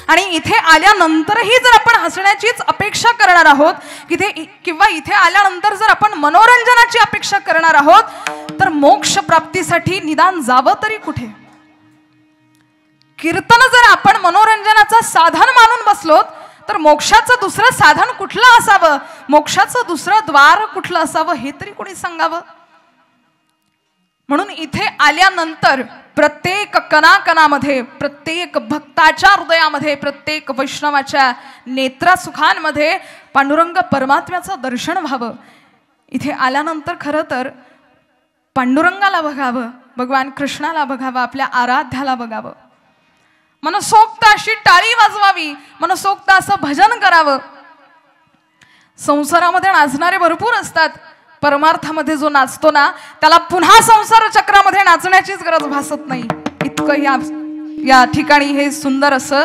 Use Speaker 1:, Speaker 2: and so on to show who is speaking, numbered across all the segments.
Speaker 1: आणि इथे आल्यानंतरही जर आपण हसण्याचीच अपेक्षा करणार आहोत किंवा इथे आल्यानंतर जर आपण मनोरंजनाची अपेक्षा करणार आहोत तर मोक्ष प्राप्तीसाठी निदान जावं तरी कुठे? कीर्तन जर आपण मनोरंजनाचं साधन मानून बसलो तर मोक्षाचं दुसरं साधन कुठलं असावं, मोक्षाचं दुसरं द्वार कुठलं असावं हे तरी कोणी सांगावं. म्हणून इथे आल्यानंतर प्रत्येक कणाकणामध्ये, प्रत्येक भक्ताच्या हृदयामध्ये, प्रत्येक वैष्णवाच्या नेत्रसुखांमध्ये पांडुरंग परमात्म्याचं दर्शन व्हावं. इथे आल्यानंतर खरं तर पांडुरंगाला बघावं, भगवान कृष्णाला बघावं, आपल्या आराध्याला बघावं, मनसोक्त अशी टाळी वाजवावी, मनसोक्त असं भजन करावं. संसारामध्ये नाचणारे भरपूर असतात, परमार्थामध्ये जो नाचतो ना त्याला पुन्हा संसार चक्रामध्ये नाचण्याचीच गरज भासत नाही. इतकं या ठिकाणी हे सुंदर असं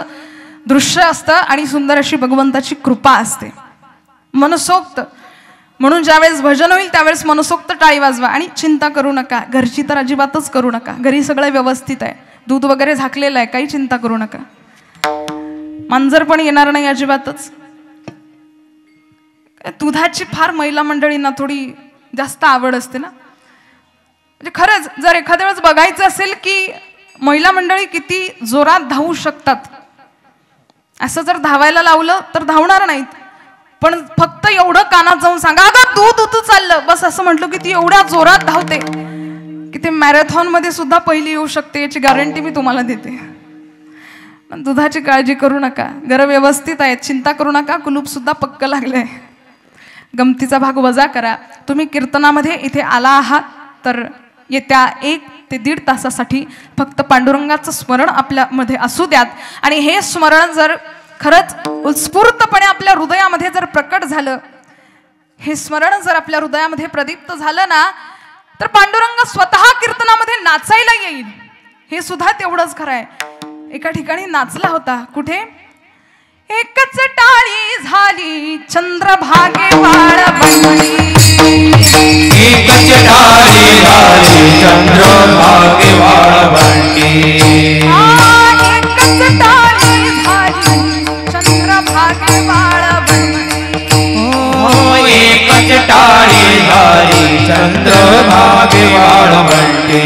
Speaker 1: दृश्य असतं आणि सुंदर अशी भगवंताची कृपा असते. मनसोक्त म्हणून ज्यावेळेस भजन होईल त्यावेळेस मनसोक्त टाळी वाजवा आणि चिंता करू नका. घरची तर अजिबातच करू नका, घरी सगळं व्यवस्थित आहे, दूध वगैरे झाकलेलं आहे, काही चिंता करू नका. मांजर पण येणार नाही अजिबातच. दुधाची फार महिला मंडळींना थोडी जास्त आवड असते ना. म्हणजे खरंच जर एखाद्या वेळेस बघायचं असेल की महिला मंडळी किती जोरात धावू शकतात, असं जर धावायला लावलं तर धावणार नाहीत, पण फक्त एवढं कानात जाऊन सांगा अगं दूध उतू चाललं, बस असं म्हटलं की ती एवढ्या जोरात धावते की ते मॅरेथॉन मध्ये सुद्धा पहिली येऊ शकते, याची गॅरंटी मी तुम्हाला देते. दुधाची काळजी करू नका, घर व्यवस्थित आहेत, चिंता करू नका, कुलूप सुद्धा पक्क लागलंय. गमतीचा भाग वजा करा. तुम्ही कीर्तनामध्ये इथे आला आहात तर येत्या 1 ते 1.5 तासासाठी फक्त पांडुरंगाचं स्मरण आपल्यामध्ये असू द्यात. आणि हे स्मरण जर खरंच उत्स्फूर्तपणे आपल्या हृदयामध्ये जर प्रकट झालं, हे स्मरण जर आपल्या हृदयामध्ये प्रदीप्त झालं ना तर पांडुरंग स्वतः कीर्तनामध्ये नाचायला येईल. हे सुद्धा तेवढंच खरं आहे. एका ठिकाणी नाचला होता, कुठे? एकच टाळी झाली चंद्रभागे वाळवंटी, एकच टाळी झाली चंद्रभागे वाळवंटी, एकच टाळी झाली चंद्रभागे वाळवंटी, एकच टाळी झाली चंद्रभागे वाळवंटी.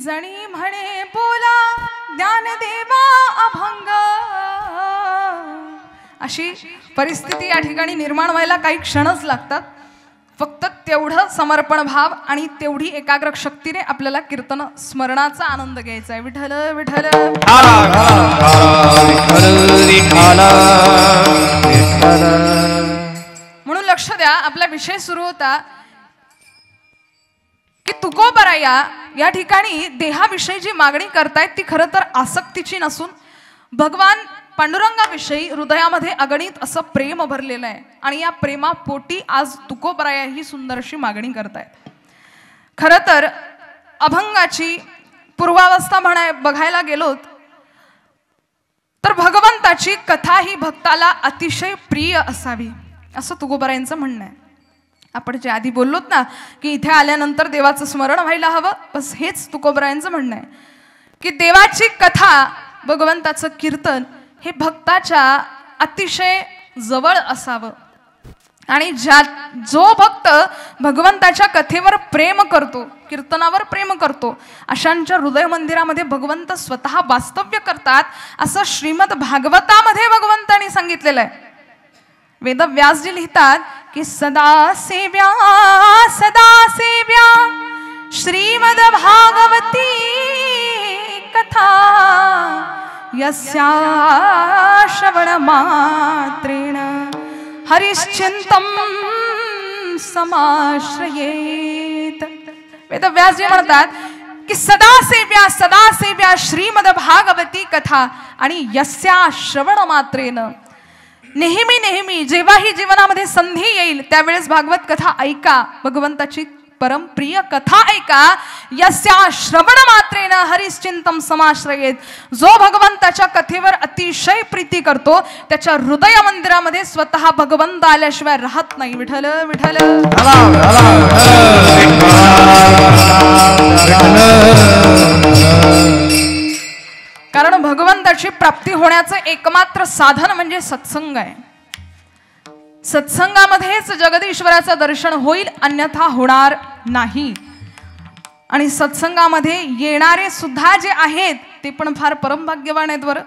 Speaker 1: जणी म्हणे बोला ज्ञानदेवा अभंग, अशी परिस्थिती या ठिकाणी निर्माण व्हायला काही क्षणच लागतात. फक्त तेवढं समर्पण भाव आणि तेवढी एकाग्र शक्तीने आपल्याला कीर्तन स्मरणाचा आनंद घ्यायचा आहे. विठ्ठल विठ्ठल म्हणून लक्ष द्या. आपला विषय सुरू होता की तुकोबराया या ठिकाणी देहाविषयी जी मागणी करतायत ती खरं तर आसक्तीची नसून भगवान पांडुरंगाविषयी हृदयामध्ये अगणित असं प्रेम भरलेलं आहे आणि या प्रेमापोटी आज तुकोबराया ही सुंदरशी मागणी करतायत. खरं तर अभंगाची पूर्वावस्था बघायला गेलोत तर भगवंताची कथा ही भक्ताला अतिशय प्रिय असावी असं तुकोबरायांचं म्हणणं आहे. आपण जे आधी बोललोत ना की इथे आल्यानंतर देवाचं स्मरण व्हायला हवं, बस हेच तुकोबरायांचं म्हणणं आहे की देवाची कथा, भगवंताचं कीर्तन हे भक्ताच्या अतिशय जवळ असावं. आणि जो भक्त भगवंताच्या कथेवर प्रेम करतो, कीर्तनावर प्रेम करतो, अशांच्या हृदय मंदिरामध्ये भगवंत स्वतः वास्तव्य करतात असं श्रीमद भागवतामध्ये भगवंतांनी सांगितलेलं आहे. वेदव्यासजी लिहितात की सदा सेव्या श्रीमद भागवती कथा यस्या श्रवण मात्रेण हरिश्चिंतम समाश्रयेत. वेदव्यासजी म्हणतात की सदा सेव्या श्रीमद भागवती कथा आणि यस्या श्रवण मात्रेन, नेहमी जेव्हाही जीवनामध्ये संधी येईल त्यावेळेस भागवत कथा ऐका, भगवंताची परमप्रिय कथा ऐका. यस्या श्रवण मात्रेन हरिश्चिंतम समाश्रयेत. जो भगवंताच्या कथेवर अतिशय प्रीती करतो त्याच्या हृदय मंदिरामध्ये स्वतः भगवंत आल्याशिवाय राहत नाही. विठ्ठल विठ्ठल. कारण भगवंताची प्राप्ती होण्याचं एकमात्र साधन म्हणजे सत्संग आहे. सत्संगामध्येच जगदीश्वराचं दर्शन होईल, अन्यथा होणार नाही. आणि सत्संगामध्ये येणारे सुद्धा जे आहेत ते पण फार परमभाग्यवान आहेत बरं.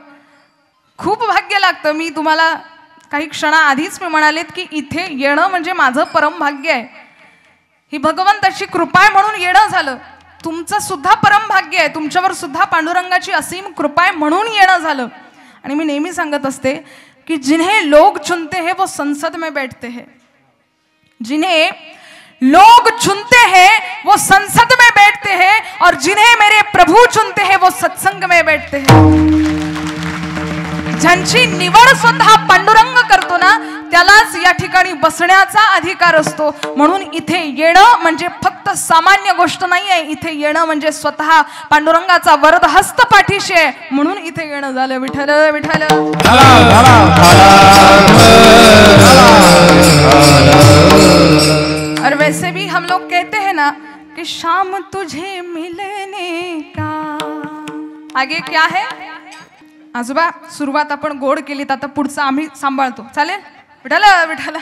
Speaker 1: खूप भाग्य लागतं. मी तुम्हाला काही क्षणाआधीच मी म्हणालेत की इथे येणं म्हणजे माझं परमभाग्य आहे. ही भगवंताची कृपा आहे म्हणून येणं झालं. तुमचं सुद्धा परमभाग्य आहे, तुमच्यावर सुद्धा पांडुरंगाची असीम कृपा आहे म्हणून येणं झालं. आणि मी नेहमी सांगत असते कि जिन्हें लोग चुनते हैं वो संसद में बैठते हैं. जिन्हें लोग चुनते हैं वो संसद में बैठते हैं और जिन्हें मेरे प्रभु चुनते हैं वो सत्संग में बैठते हैं. ज्यांची निवड स्वतः पांडुरंग करतो ना त्यालाच या ठिकाणी बसण्याचा अधिकार असतो. म्हणून इथे येणं म्हणजे फक्त सामान्य गोष्ट नाही आहे. इथे येणं म्हणजे स्वतः पांडुरंगाचा वरद हस्त पाठीशी आहे म्हणून इथे येणं झालं. विठ्ठल विठ्ठल. और वैसे भी हम लोग कहते हैं ना कि शाम तुझे मिलने का. आगे क्या है आजोबा? सुरुवात आपण गोड केली तर आता पुढचं आम्ही सांभाळतो. चालेल? विठ्ठल विठ्ठल.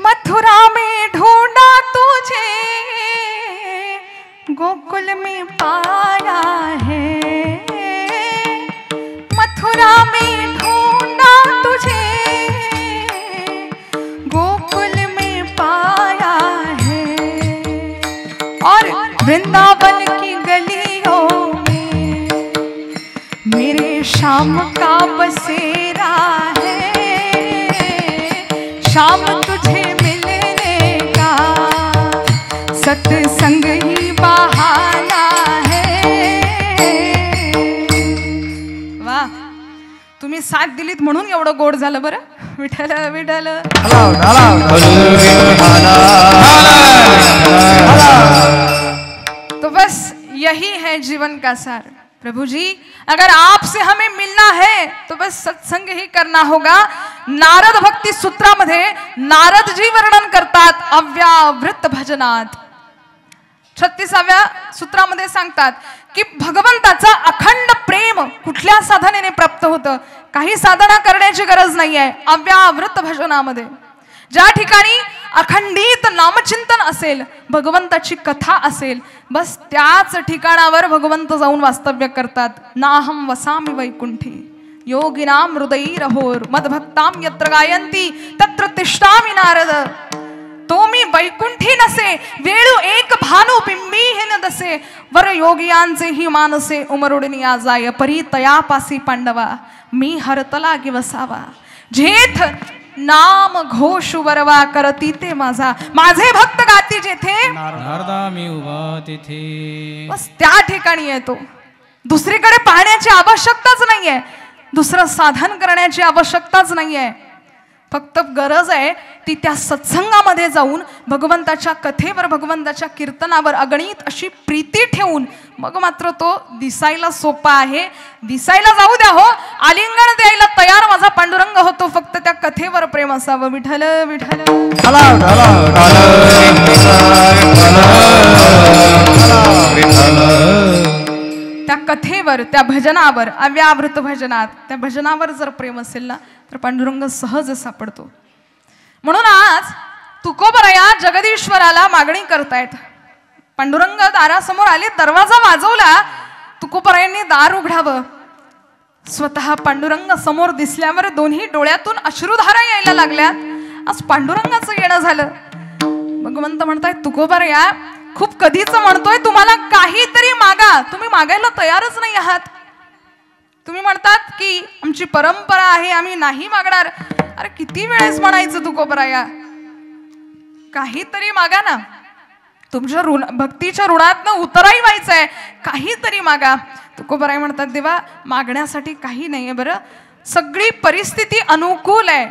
Speaker 1: मथुरा में ढूंढा तुझे गोकुल में पाया है. मथुरा में ढूंढा तुझे गोकुल में पाया है. और वृंदावन की गलियों में मेरे श्याम का बसेरा है. श्याम तुझे मिलने का सत्संग ही बहाना है. वाह, तुम्ही साथ दिलीत म्हणून एवढं गोड झालं बरं. विठ्ठल विठ्ठल. तो बस यही है जीवन का सार. प्रभु जी अगर आपसे हमें मिलना है तो बस सत्संग ही करना होगा. नारद भक्ती सूत्रामध्ये नारद जी वर्णन करतात अव्यावृत भजनात. 36व्या सूत्रामध्ये सांगतात की भगवंताचा अखंड प्रेम कुठल्या साधनेने प्राप्त होतं. काही साधना करण्याची गरज नाही आहे. अव्यावृत भजनामध्ये ज्या ठिकाणी अखंडित नामचिंतन असेल, भगवंताची कथा असेल, बस त्याच ठिकाणावर भगवंत जाऊन वास्तव्य करतात. नाहम वसामि वैकुंठी योगिनाम हृदयीरहोर मदभक्ताम यत्र गायंती तत्र तिष्ठामि नारद. तो मी वैकुंठी नसे वेळू एक भानु बिंबीहीन दसे. वर योगियांचे ही मानसे उमरोडनी आजाय परी तयापासी पांडवा मी हरतला गी वसावा. झेथ नाम घोष वरवा करती ते माझा. माझे भक्त गाती जेथे नारदा मी उभा तेथे. बस त्या ठिकाणी येतो. दुसरीकडे पाहण्याची आवश्यकताच नाहीये, दुसरं साधन करण्याची आवश्यकताच नाहीये. फक्त गरज आहे ती त्या सत्संगामध्ये जाऊन भगवंताच्या कथेवर, भगवंताच्या कीर्तनावर अगणित अशी प्रीती ठेवून मग मात्र तो दिसायला सोपा आहे. दिसायला जाऊ द्या हो, आलिंगन द्यायला तयार माझा पांडुरंग होतो. फक्त त्या कथेवर प्रेम असावं. विठ्ठल विठ्ठल. त्या कथेवर, त्या भजनावर, अव्यावृत भजनात, त्या भजनावर जर प्रेम असेल ना तर पांडुरंग सहज सापडतो. म्हणून आज तुकोबराया जगदीश्वराला मागणी करतायत. पांडुरंग दारासमोर आले, दरवाजा वाजवला. तुकोबरायांनी दार उघडावं. स्वतः पांडुरंग समोर दिसल्यावर दोन्ही डोळ्यातून अश्रुधारा यायला लागल्यात. आज पांडुरंगाचं येणं झालं. भगवंत म्हणताय तुकोबार या खूप कधीच म्हणतोय तुम्हाला काहीतरी मागा, तुम्ही मागायला तयारच नाही आहात. तुम्ही म्हणतात की आमची परंपरा आहे, आम्ही नाही मागणार. अरे किती वेळेस म्हणायचं तुकोबार या, काहीतरी मागा ना. तुमच्या भक्तीच्या ऋणातनं उतराई व्हायचंय, काहीतरी मागा. तुकोबाराय म्हणतात देवा मागण्यासाठी काही नाहीये बरं, सगळी परिस्थिती अनुकूल आहे.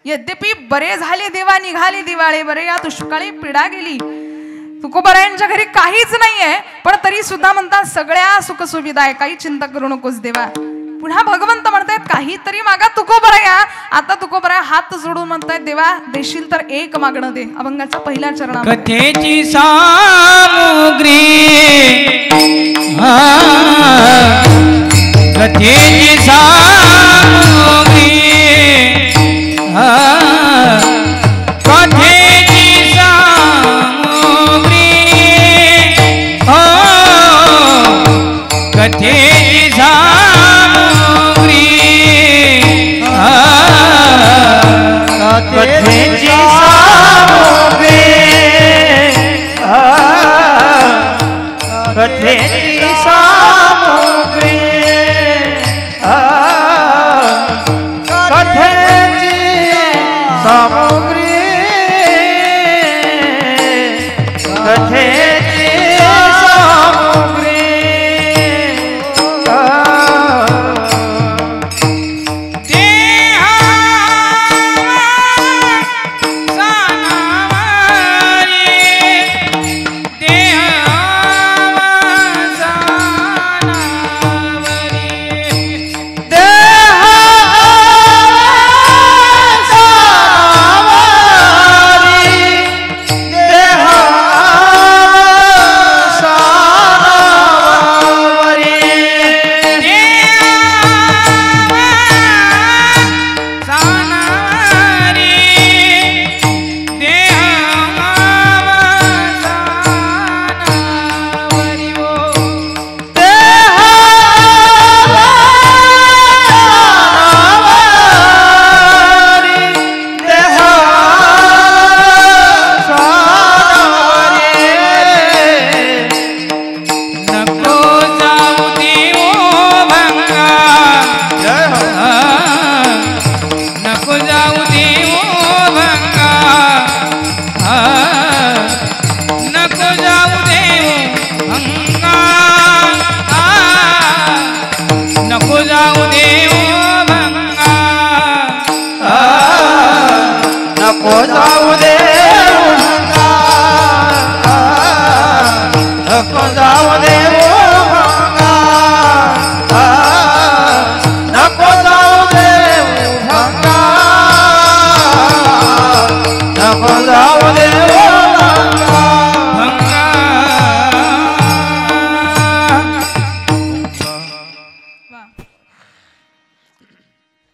Speaker 1: यद्यपि बरे झाले देवा निघाले दिवाळे, बरे या दुष्काळी पिढा गेली. तुकोबारायांच्या घरी काहीच नाहीये पण तरी सुद्धा म्हणतात सगळ्या सुखसुविधा आहे, काही चिंता करू नकोस देवा. पुन्हा भगवंत म्हणतायत काहीतरी मागा तुकोबाराया. आता तुकोबाराया हात जोडून म्हणतायत देवा देशील तर एक मागणं दे. अभंगाच्या पहिल्या चरणात
Speaker 2: कथेची सामुग्री, कथेची सामुग्री, कथेची सामुग्री, कथेची सामुग्री, कथेची सामुग्री, कथेची सामुग्री, कथेची सामुग्री, कथेची सामुग्री,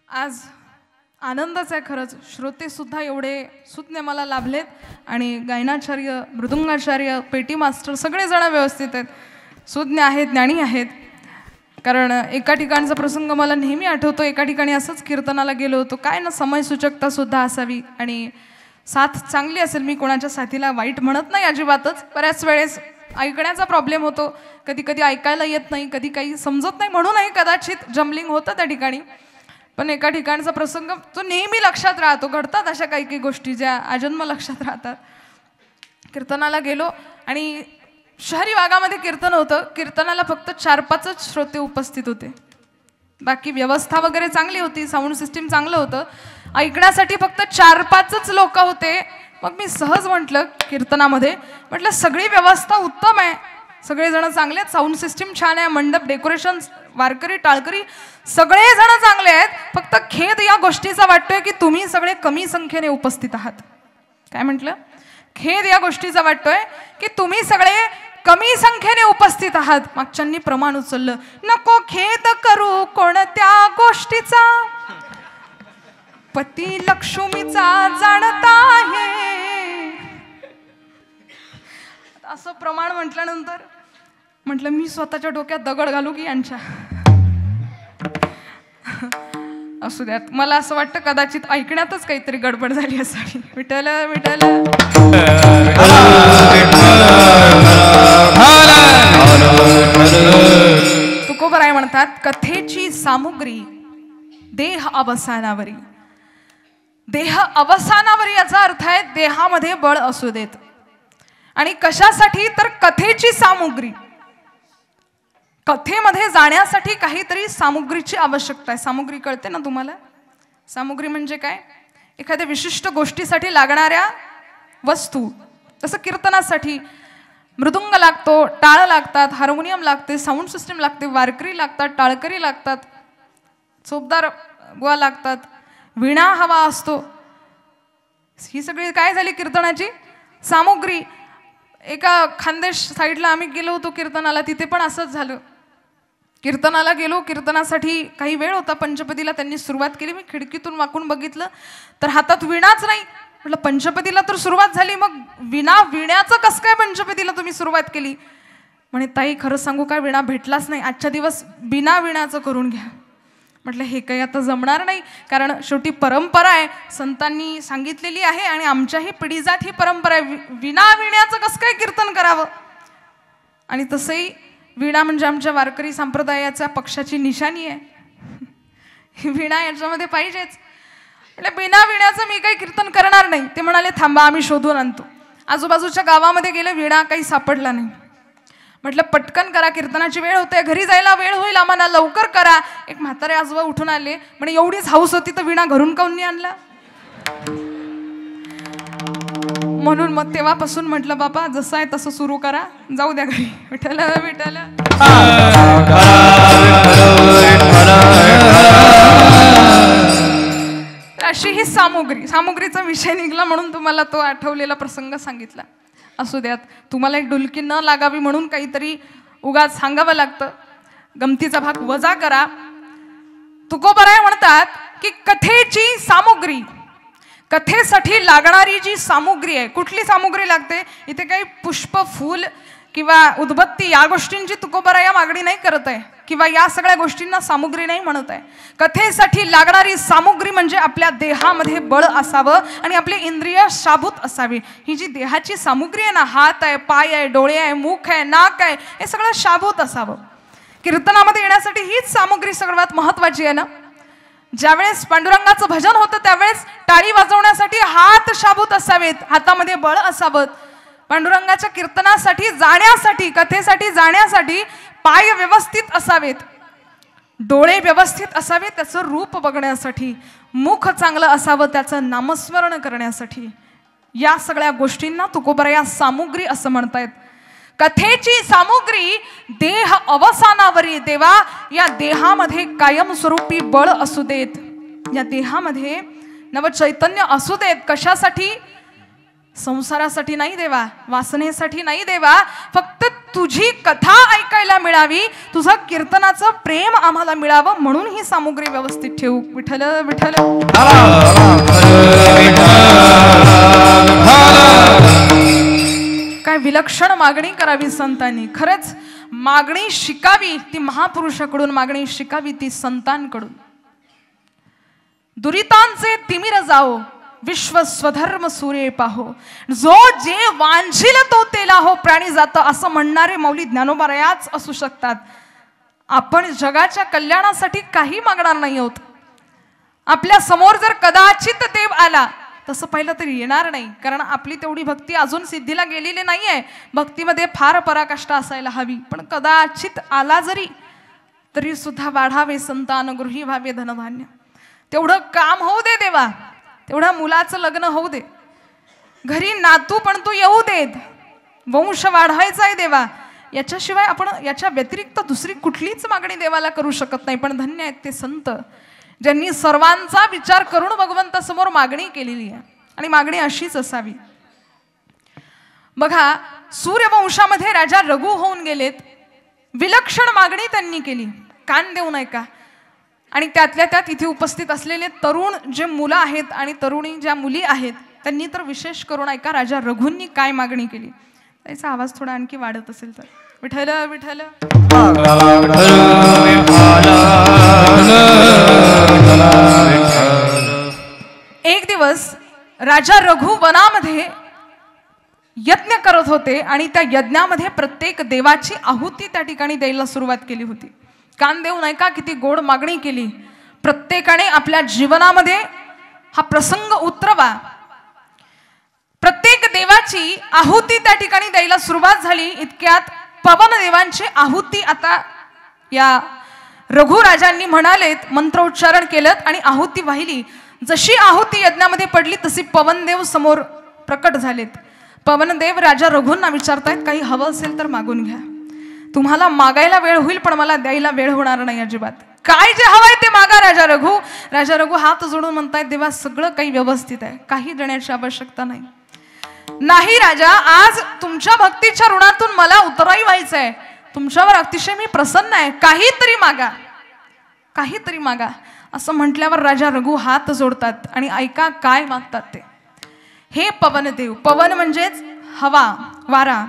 Speaker 1: आज आनंदच आहे खरंच. श्रोते सुद्धा एवढे सुज्ञ मला लाभलेत आणि गायनाचार्य, मृदुंगाचार्य, पेटी मास्टर सगळेजण व्यवस्थित आहेत, सुज्ञ आहेत, ज्ञानी आहेत. कारण एका ठिकाणचा प्रसंग मला नेहमी आठवतो. एका ठिकाणी असंच कीर्तनाला गेलो होतो. काय ना समयसूचकता सुद्धा असावी आणि साथ चांगली असेल. मी कोणाच्या साथीला वाईट म्हणत नाही अजिबातच. बऱ्याच वेळेस ऐकण्याचा प्रॉब्लेम होतो, कधी कधी ऐकायला येत नाही, कधी काही समजत नाही, म्हणूनही कदाचित जमलिंग होतं त्या ठिकाणी. पण एका ठिकाणचा प्रसंग तो नेहमी लक्षात राहतो. घडतात अशा काही काही गोष्टी ज्या आजन्म लक्षात राहतात. कीर्तनाला गेलो आणि शहरी भागामध्ये कीर्तन होतं. कीर्तनाला फक्त 4-5च श्रोते उपस्थित होते. बाकी व्यवस्था वगैरे चांगली होती, साऊंड सिस्टीम चांगलं होतं. ऐकण्यासाठी फक्त 4-5च लोक होते. मग मी सहज म्हटलं कीर्तनामध्ये, म्हटलं सगळी व्यवस्था उत्तम आहे, सगळेजण चांगले आहेत, साऊंड सिस्टीम छान आहे, मंडप डेकोरेशन, वारकरी टाळकरी सगळेजण चांगले आहेत. फक्त खेद या गोष्टीचा वाटतोय की तुम्ही सगळे कमी संख्येने उपस्थित आहात. काय म्हटलं? खेद या गोष्टीचा वाटतोय की तुम्ही सगळे कमी संख्येने उपस्थित आहात. मागच्यांनी प्रमाण उचललं. नको खेद करू कोणत्या गोष्टीचा, पती लक्ष्मीचा जाणता आहे. असं प्रमाण म्हटल्यानंतर म्हटलं मी स्वतःच्या डोक्यात दगड घालू की यांच्या. असू द्यात. मला असं वाटतं कदाचित ऐकण्यातच काहीतरी गडबड झाली असावी. विठ्ठल विठ्ठल. तुकोबराय म्हणतात, कथेची सामुग्री देह अवसानावरी. देह अवसानावरी याचा अर्थ आहे देहामध्ये बळ असू देत. आणि कशासाठी? तर कथेची सामुग्री. कथेमध्ये जाण्यासाठी काहीतरी सामुग्रीची आवश्यकता आहे. सामुग्री कळते ना तुम्हाला? सामुग्री म्हणजे काय? एखाद्या विशिष्ट गोष्टीसाठी लागणाऱ्या वस्तू. तसं कीर्तनासाठी मृदुंग लागतो, टाळ लागतात, हार्मोनियम लागते, साऊंड सिस्टम लागते, वारकरी लागतात, टाळकरी लागतात, चोपदार बुवा लागतात, विणा हवा असतो. ही सगळी काय झाली कीर्तनाची सामुग्री. एका खानदेश साईडला आम्ही गेलो होतो कीर्तनाला, तिथे पण असंच झालं. कीर्तनाला गेलो, कीर्तनासाठी काही वेळ होता. पंचपदीला त्यांनी सुरुवात केली. मी खिडकीतून वाकून बघितलं तर हातात विणाच नाही. म्हटलं पंचपदीला तर सुरुवात झाली, मग विणा विण्याचं कसं काय पंचपदीला तुम्ही सुरुवात केली? म्हणे ताई खरं सांगू का, विणा भेटलाच नाही, आजच्या दिवस बिना विण्याचं करून घ्या. म्हटलं हे काही आता जमणार नाही, कारण शेवटी परंपरा आहे, संतांनी सांगितलेली आहे आणि आमच्याही पिढीजात ही परंपरा आहे. विणा विण्याचं कसं काय कीर्तन करावं? आणि तसंही विणा म्हणजे आमच्या वारकरी संप्रदायाच्या पक्षाची निशाणी आहे. विणा याच्यामध्ये पाहिजेच. म्हणजे बिना विण्याचं मी काही कीर्तन करणार नाही. ते म्हणाले थांबा आम्ही शोधून आणतो. आजूबाजूच्या गावामध्ये गेले, विणा काही सापडला नाही. म्हटलं पटकन करा, कीर्तनाची वेळ होते, घरी जायला वेळ होईल आम्हाला, लवकर करा. एक म्हातारे आजोबा उठून आले, म्हणे एवढीच हौस होती तर विणा घरून काऊन नाही आणला? म्हणून मग तेव्हापासून म्हटलं बाबा जसं आहे तसं सुरू करा, जाऊ द्या घरी. विठ्ठल विठ्ठल. अशी ही सामुग्री. सामुग्रीचा विषय निघला म्हणून तुम्हाला तो आठवलेला प्रसंग सांगितला. असू द्यात. तुम्हाला एक डुलकी न लागावी म्हणून काहीतरी उगाच सांगावं लागतं. गमतीचा भाग वजा करा. तुकोबराय म्हणतात की कथेची सामुग्री, कथेसाठी लागणारी जी सामुग्री आहे, कुठली सामुग्री लागते? इथे काही पुष्प, फूल किंवा उदबत्ती या गोष्टींची तुकोबराय मागणी नाही करत आहे, किंवा या सगळ्या गोष्टींना सामुग्री नाही म्हणत आहे. कथेसाठी लागणारी सामुग्री म्हणजे आपल्या देहामध्ये बळ असावं आणि आपले इंद्रिय शाबूत असावी. ही जी देहाची सामुग्री आहे ना, हात आहे, पाय आहे, डोळे आहे, मुख आहे, नाक आहे, हे सगळं शाबूत असावं. कीर्तनामध्ये येण्यासाठी हीच सामुग्री सर्वात महत्वाची आहे ना. ज्यावेळेस पांडुरंगाचं भजन होतं त्यावेळेस टाळी वाजवण्यासाठी हात शाबूत असावेत, हातामध्ये बळ असावं. पांडुरंगाच्या कीर्तनासाठी जाण्यासाठी, कथेसाठी जाण्यासाठी पाय व्यवस्थित असावेत, डोळे व्यवस्थित असावेत त्याचं रूप बघण्यासाठी, मुख चांगलं असावं त्याचं नामस्मरण करण्यासाठी. या सगळ्या गोष्टींना तुकोबराय सामुग्री असं म्हणतायत. कथेची सामुग्री देह अवसानावरी. देवा या देहामध्ये कायमस्वरूपी बळ असू देत, या देहामध्ये नवचैतन्य असू देत. कशासाठी? संसारासाठी नाही देवा, वासनेसाठी नाही देवा, फक्त तुझी कथा ऐकायला मिळावी, तुझं कीर्तनाचं प्रेम आम्हाला मिळावं म्हणून ही सामुग्री व्यवस्थित ठेवू. विठ्ठल विठ्ठल. काय विलक्षण मागणी करावी संतांनी. खरंच मागणी शिकावी ती महापुरुषाकडून, मागणी शिकावी ती संतांकडून. दुरितांचे तिमिर जाओ, विश्व स्वधर्म सूर्य पाहो, जो जे वांछिल तो तेला हो प्राणी जात, असं म्हणणारे मौली ज्ञानोबारायाच असू शकतात. आपण जगाच्या कल्याणासाठी काही मागणार नाही आहोत. आपल्या समोर जर कदाचित देव आला, तसं पाहिलं तरी येणार नाही, कारण आपली तेवढी भक्ती अजून सिद्धीला गेलेली नाहीये. भक्तीमध्ये फार पराकाष्ठा असायला हवी, पण कदाचित आला जरी तरी सुद्धा वाढावे संतान, गृही व्हावे धनधान्य. तेवढं काम होऊ दे देवा, तेवढ्या मुलाचं लग्न होऊ दे, घरी नातू पण तू येऊ देत, वंश वाढवायचा आहे देवा. याच्याशिवाय आपण याच्या व्यतिरिक्त दुसरी कुठलीच मागणी देवाला करू शकत नाही. पण धन्य आहेत ते संत ज्यांनी सर्वांचा विचार करून भगवंतासमोर मागणी केलेली आहे, आणि मागणी अशीच असावी. बघा सूर्यवंशामध्ये राजा रघु होऊन गेलेत, विलक्षण मागणी त्यांनी केली. कान देऊ नये का? आणि त्यातल्या त्यात इथे उपस्थित असलेले तरुण जे मुलं आहेत आणि तरुणी ज्या मुली आहेत, त्यांनी तर विशेष करून ऐका राजा रघूंनी काय मागणी केली. त्याचा आवाज थोडा आणखी वाढत असेल तर. विठ्ठल विठ्ठल एक दिवस राजा रघु वनामध्ये यज्ञ करत होते आणि त्या यज्ञामध्ये प्रत्येक देवाची आहुती त्या ठिकाणी द्यायला सुरुवात केली होती. कानदेव नाही का किती गोड मागणी केली, प्रत्येकाने आपल्या जीवनामध्ये हा प्रसंग उतरवा. प्रत्येक देवाची आहुती त्या ठिकाणी द्यायला सुरुवात झाली. इतक्यात पवन देवांची आहुती आता या रघुराजांनी म्हणालेत, मंत्रोच्चारण केलं आणि आहुती वाहिली. जशी आहुती यज्ञामध्ये पडली तशी पवनदेव समोर प्रकट झालेत. पवनदेव राजा रघूंना विचारतायत, काही हवं असेल तर मागून घ्या. तुम्हाला मागायला वेळ होईल पण मला द्यायला वेळ होणार नाही अजिबात. काय जे हवंय ते मागा राजा रघु. राजा रघु हात जोडून म्हणतायत, देवा सगळं काही व्यवस्थित आहे, काही देण्याची आवश्यकता नाही. नाही राजा, आज तुमच्या भक्तीच्या ऋणातून मला उतराई व्हायचंय, तुमच्यावर अतिशय मी प्रसन्न आहे, काहीतरी मागा, काहीतरी मागा. असं म्हटल्यावर राजा रघु हात जोडतात आणि ऐका काय मागतात ते. हे पवनदेव, पवन म्हणजेच हवा, वारा.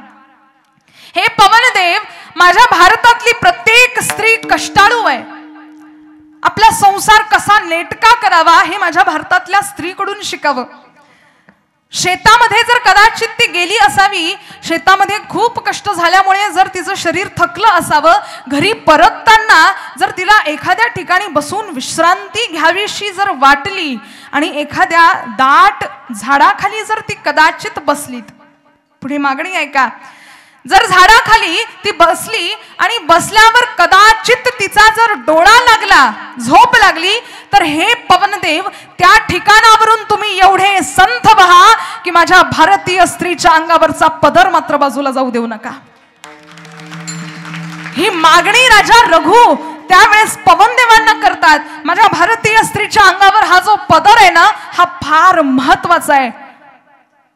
Speaker 1: हे पवनदेव, माझ्या भारतातली प्रत्येक स्त्री कष्टाळू आहे. आपला संसार कसा नेटका करावा हे माझ्या भारतातल्या स्त्रीकडून शिकावं. शेतामध्ये जर कदाचित ती गेली असावी, शेतामध्ये खूप कष्ट झाल्यामुळे जर तिचं शरीर थकलं असावं, घरी परतताना जर तिला एखाद्या ठिकाणी बसून विश्रांती घ्यावीशी जर वाटली आणि एखाद्या दाट झाडाखाली जर ती कदाचित बसलीत, पुढे मागणी आहे का, जर झाडाखाली ती बसली आणि बसल्यावर कदाचित तिचा जर डोळा लागला, झोप लागली, तर हे पवनदेव त्या ठिकाणावरून तुम्ही एवढे संथ व्हा की माझ्या भारतीय स्त्रीच्या अंगावरचा पदर मात्र बाजूला जाऊ देऊ नका. ही मागणी राजा रघु त्यावेळेस पवनदेवांना करतात. माझ्या भारतीय स्त्रीच्या अंगावर हा जो पदर आहे ना, हा फार महत्वाचा आहे.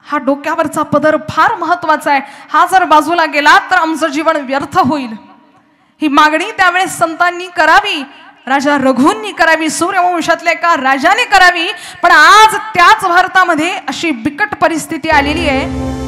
Speaker 1: हा डोक्यावरचा पदर फार महत्वाचा आहे. हा जर बाजूला गेला तर आमचं जीवन व्यर्थ होईल. ही मागणी त्यावेळेस संतांनी करावी, राजा रघूंनी करावी, सूर्यवंशातल्या एका राजाने करावी. पण आज त्याच भारतामध्ये अशी बिकट परिस्थिती आलेली आहे